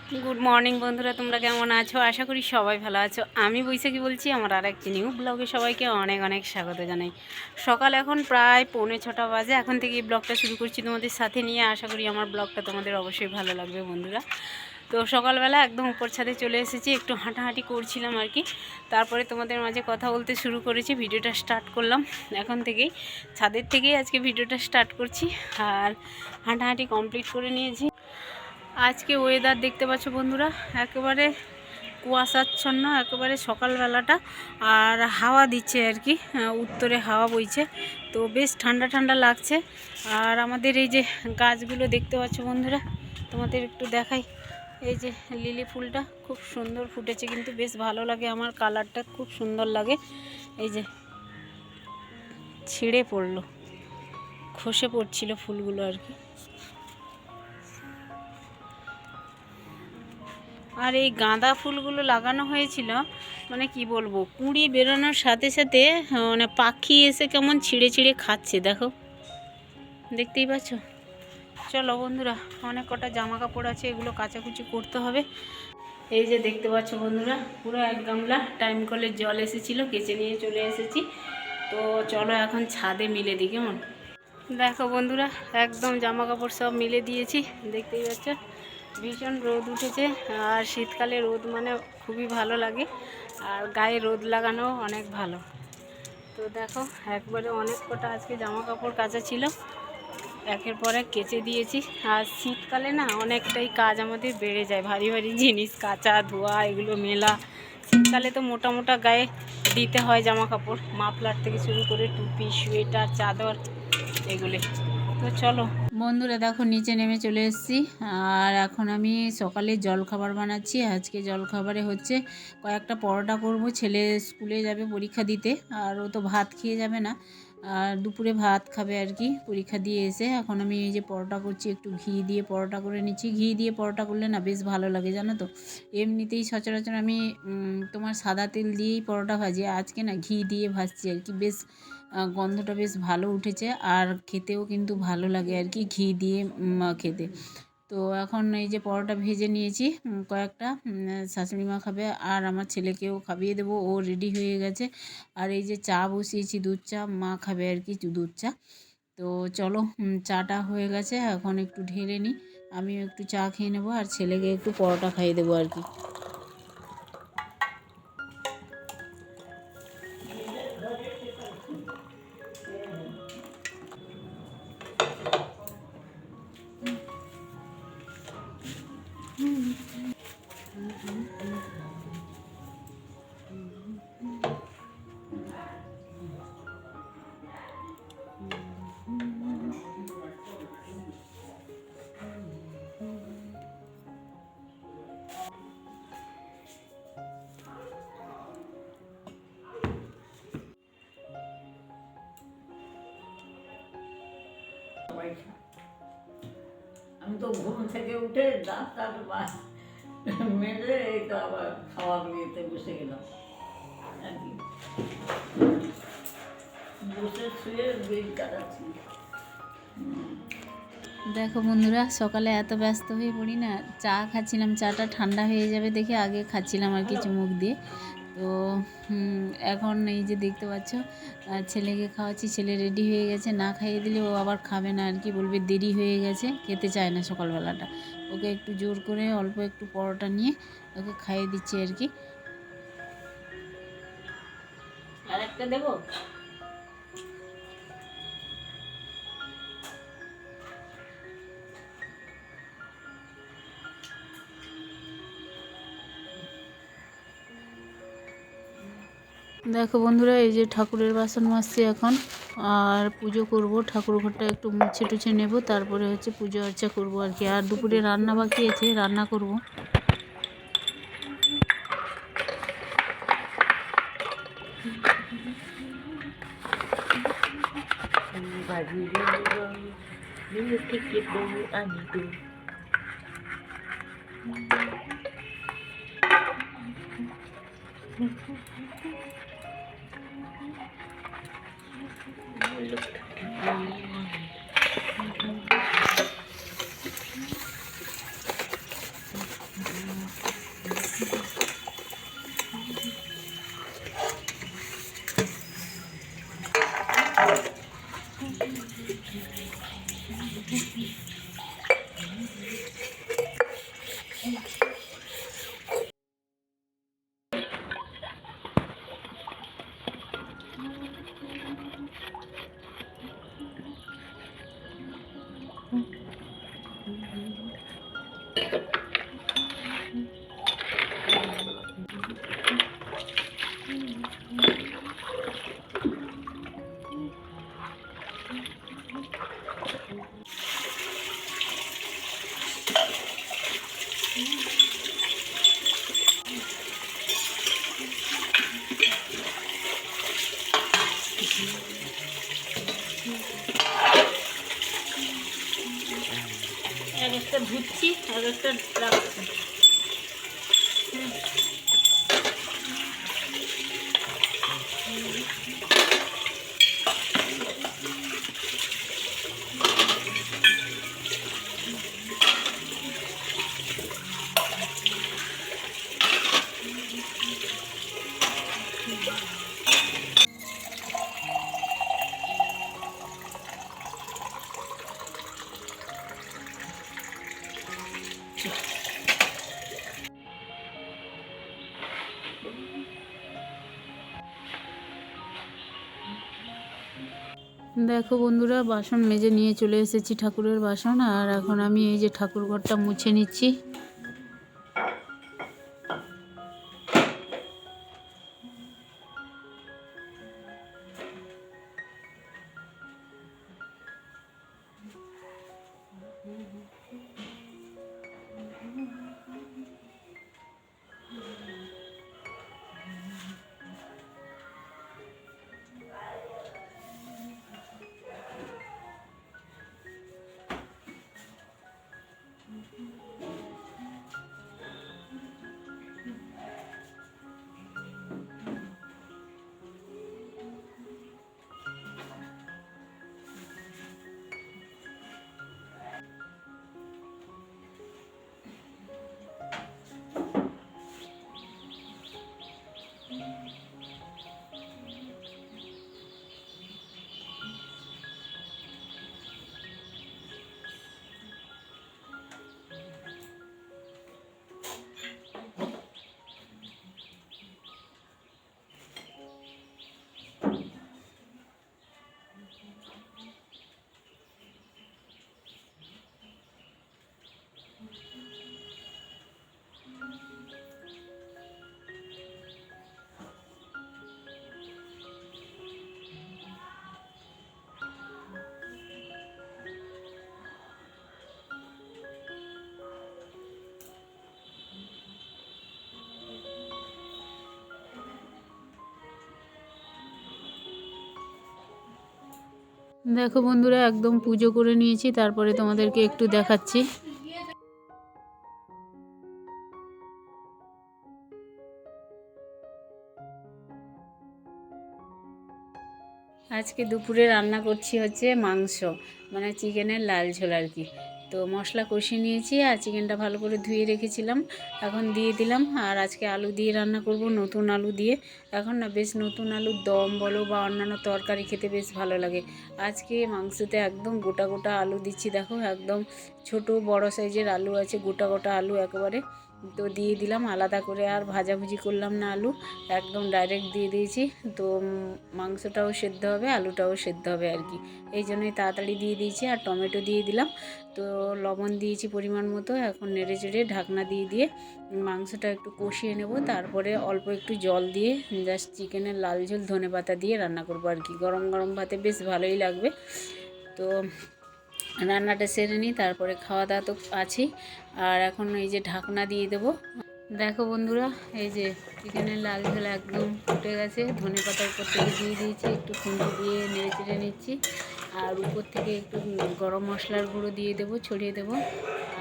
Good morning बंधुरा तुम्हारा केमन आछो आशा करी सबाई भालो आछो। आमी बैसाखी बोलছি আমার আরেকটি নিউ ব্লগে সবাইকে অনেক অনেক স্বাগত জানাই। সকাল এখন প্রায় 5:45 বাজে। এখন থেকে ব্লগটা শুরু করছি তোমাদের সাথে নিয়ে। আশা করি আমার ব্লগটা তোমাদের অবশ্যই ভালো লাগবে বন্ধুরা। তো সকালবেলা একদম উপর ছাদে চলে এসেছি, একটু হাঁটাহাঁটি করছিলাম আর কি। তারপরে তোমাদের মাঝে কথা বলতে শুরু করেছি, ভিডিওটা স্টার্ট করলাম এখন থেকেই। ছাদের থেকেই আজকে ভিডিওটা স্টার্ট করছি। আর হাঁটাহাঁটি কমপ্লিট করে নিয়েছি। আজকে ওয়েদার দেখতে পাচ্ছ বন্ধুরা, একেবারে কুয়াশাচ্ছন্ন, একেবারে সকালবেলাটা। আর হাওয়া দিচ্ছে আর কি, উত্তরে হাওয়া বইছে, তো বেশ ঠান্ডা ঠান্ডা লাগছে। আর আমাদের এই যে গাছগুলো দেখতে পাচ্ছ বন্ধুরা, তোমাদের একটু দেখাই। এই যে লিলি ফুলটা খুব সুন্দর ফুটেছে, কিন্তু বেশ ভালো লাগে, আমার কালারটা খুব সুন্দর লাগে। এই যে ছিঁড়ে পড়লো, খসে পড়ছিল ফুলগুলো আর কি। আর এই গাঁদা ফুলগুলো লাগানো হয়েছিল, মানে কি বলবো, কুঁড়ি বেরোনোর সাথে সাথে মানে পাখি এসে কেমন ছিঁড়ে ছিঁড়ে খাচ্ছে, দেখো, দেখতেই পাচ্ছ। চলো বন্ধুরা, অনেক কটা জামা কাপড় আছে, এগুলো কাচাকুচি করতে হবে। এই যে দেখতে পাচ্ছ বন্ধুরা, পুরো এক গামলা টাইম কলের জল এসেছিলো, কেচে নিয়ে চলে এসেছি। তো চলো এখন ছাদে মিলে দিই, কেমন? দেখো বন্ধুরা, একদম জামা কাপড় সব মিলে দিয়েছি, দেখতেই পাচ্ছ। ভীষণ রোদ উঠেছে, আর শীতকালে রোদ মানে খুবই ভালো লাগে, আর গায়ে রোদ লাগানো অনেক ভালো। তো দেখো, একবারে অনেক কটা আজকে জামা কাপড় কাচা ছিল, একের পর এক কেচে দিয়েছি। আর শীতকালে না অনেকটাই কাজ আমাদের বেড়ে যায়, ভারী ভারী জিনিস কাচা ধোয়া এগুলো মেলা। শীতকালে তো মোটা মোটা গায়ে দিতে হয় জামা কাপড়, মাফলার থেকে শুরু করে টুপি, সোয়েটার, চাদর, এগুলি। তো চলো বন্ধুরা, দেখো নিচে নেমে চলে এসেছি। আর এখন আমি সকালে জলখাবার বানাচ্ছি। আজকে জলখাবারে হচ্ছে কয়েকটা পরোটা করব, ছেলে স্কুলে যাবে পরীক্ষা দিতে, আর ও তো ভাত খেয়ে যাবে না, আর দুপুরে ভাত খাবে আর কি পরীক্ষা দিয়ে এসে। এখন আমি এই যে পরোটা করছি, একটু ঘি দিয়ে পরোটা করে নিচ্ছি। ঘি দিয়ে পরোটা করলে না বেশ ভালো লাগে, জানো তো। এমনিতেই সচরাচর আমি তোমার সাদা তেল দিয়েই পরোটা ভাজি, আজকে না ঘি দিয়ে ভাজছি আর কি। বেশ গন্ধটা বেশ ভালো উঠেছে, আর খেতেও কিন্তু ভালো লাগে আর কি ঘি দিয়ে খেতে। তো এখন এই যে পরোটা ভেজে নিয়েছি কয়েকটা, শাশুড়ি মা খাবে, আর আমার ছেলেকেও খাইয়ে দেবো, ও রেডি হয়ে গেছে। আর এই যে চা বসিয়েছি, দুধ চা, মা খাবে আর কি দুধ চা। তো চলো, চাটা হয়ে গেছে, এখন একটু ঢেলে নিই, আমিও একটু চা খেয়ে নেবো, আর ছেলেকে একটু পরোটা খাইয়ে দেবো আর কি। আমি তো ঘুম থেকে উঠে দাঁত টাত মেরে এই তো আবার খাওয়া নিতে বসে গেলাম আর কি, বসে শুয়ে দিন কাটাচ্ছি। দেখো বন্ধুরা, সকালে এত ব্যস্ত হয়ে পড়ি না, চা খাচ্ছিলাম, চাটা ঠান্ডা হয়ে যাবে দেখে আগে খাচ্ছিলাম আর কি চুমুক দিয়ে। তো এখন এই যে দেখতে পাচ্ছ, ছেলেকে খাওয়াচ্ছি, ছেলে রেডি হয়ে গেছে, না খাইয়ে দিলে ও আবার খাবে না আর কি, বলবে দেরি হয়ে গেছে, খেতে চায় না সকালবেলাটা। ওকে একটু জোর করে অল্প একটু পরোটা নিয়ে ওকে খাইয়ে দিচ্ছি আর কি। আর একটা দেবো? দেখো বন্ধুরা, এই যে ঠাকুরের বাসন মাজছি এখন, আর পুজো করব, ঠাকুর ঘরটা একটু মুছে টুছে নেব, তারপরে হচ্ছে পুজো আর্চা করব আর কি। আর দুপুরে রান্না বাকি আছে, রান্না করব। এক একটা ধুচ্ছি, এক একটা রাখছি। দেখো বন্ধুরা, বাসন মেজে নিয়ে চলে এসেছি, ঠাকুরের বাসন। আর এখন আমি এই যে ঠাকুর ঘরটা মুছে নিচ্ছি। দেখো বন্ধুরা, একদম পুজো করে নিয়েছি, তারপরে তোমাদেরকে একটু দেখাচ্ছি। আজকে দুপুরে রান্না করছি হচ্ছে মাংস, মানে চিকেনের লাল ঝোল আর কি। তো মশলা কষিয়ে নিয়েছি আর চিকেনটা ভালো করে ধুয়ে রেখেছিলাম, এখন দিয়ে দিলাম। আর আজকে আলু দিয়ে রান্না করব, নতুন আলু দিয়ে। এখন না বেশ নতুন আলুর দম বলো বা অন্যান্য তরকারি খেতে বেশ ভালো লাগে। আজকে মাংসতে একদম গোটা গোটা আলু দিচ্ছি, দেখো একদম ছোট বড় সাইজের আলু আছে, গোটা গোটা আলু একেবারে। তো দিয়ে দিলাম, আলাদা করে আর ভাজাভুজি করলাম না আলু, একদম ডাইরেক্ট দিয়ে দিয়েছি। তো মাংসটাও সেদ্ধ হবে, আলুটাও সেদ্ধ হবে আর কি, এই জন্যই তাড়াতাড়ি দিয়ে দিয়েছি। আর টমেটো দিয়ে দিলাম, তো লবণ দিয়েছি পরিমাণ মতো। এখন নেড়ে চেড়ে ঢাকনা দিয়ে মাংসটা একটু কষিয়ে নেব, তারপরে অল্প একটু জল দিয়ে জাস্ট চিকেনের লাল ঝোল ধনেপাতা দিয়ে রান্না করবো আর কি। গরম গরম ভাতে বেশ ভালোই লাগবে। তো রান্নাটা সেরে নিই, তারপরে খাওয়া দাওয়া তো আছেই। আর এখন এই যে ঢাকনা দিয়ে দেবো। দেখো বন্ধুরা, এই যে চিকেনের লাল ঝোল একদম ফুটে গেছে। ধনেপাতা উপর থেকে দিয়ে দিয়েছি, একটু খুন্তি দিয়ে নেড়ে চেড়ে নিচ্ছি। আর উপর থেকে একটু গরম মশলার গুঁড়ো দিয়ে দেবো, ছড়িয়ে দেবো।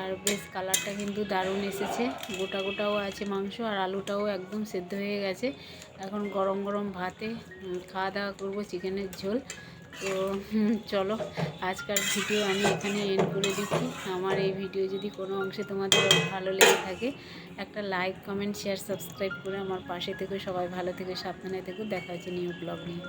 আর বেশ কালারটা কিন্তু দারুণ এসেছে, গোটা গোটাও আছে মাংস, আর আলুটাও একদম সেদ্ধ হয়ে গেছে। এখন গরম গরম ভাতে খাওয়া দাওয়া করবো চিকেনের ঝোল। তো চলো আজকের ভিডিও আমি এখানে এন্ড করে দিচ্ছি। আমার এই ভিডিও যদি কোনো অংশে তোমাদের ভালো লেগে থাকে একটা লাইক কমেন্ট শেয়ার সাবস্ক্রাইব করে আমার পাশে থেকে সবাই ভালো থেকে সাবধানে থেকো। দেখা হচ্ছে নিউ ব্লগ নিয়ে।